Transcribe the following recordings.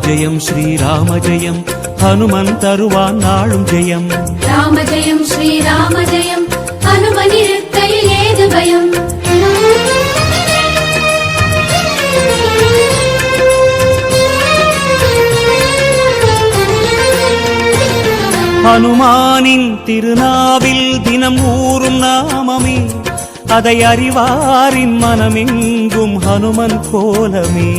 ஜெயம் ஸ்ரீராம ஜெயம் ஹனுமன் தருவான் நாளும் ஜெயம். ராம ஜெயம் ஸ்ரீராம ஜெயம் ஹனுமன் இருக்கையில் ஏது பயம். ஹனுமானின் திருநாவில் தினம் ஊறும் நாமமே, அதை அறிவாரின் மனமெங்கும் ஹனுமன் கோலமே.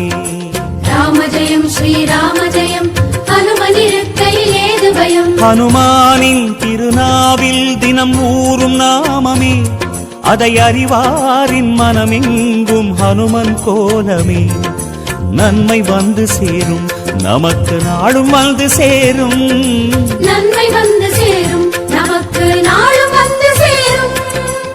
ராம ஜெயம் ஸ்ரீராம ஜெயம் ஹனுமன் இருக்கையில் ஏது பயம். ஹனுமானின் திருநாவில் தினம் ஊறும் நாமமே, அதை அறிவாரின் மனமெங்கும் ஹனுமன் கோலமே. நன்மை வந்து சேரும் நமக்கு நாடும் வந்து சேரும், நன்மை வந்து சேரும் நமக்கு நாடும்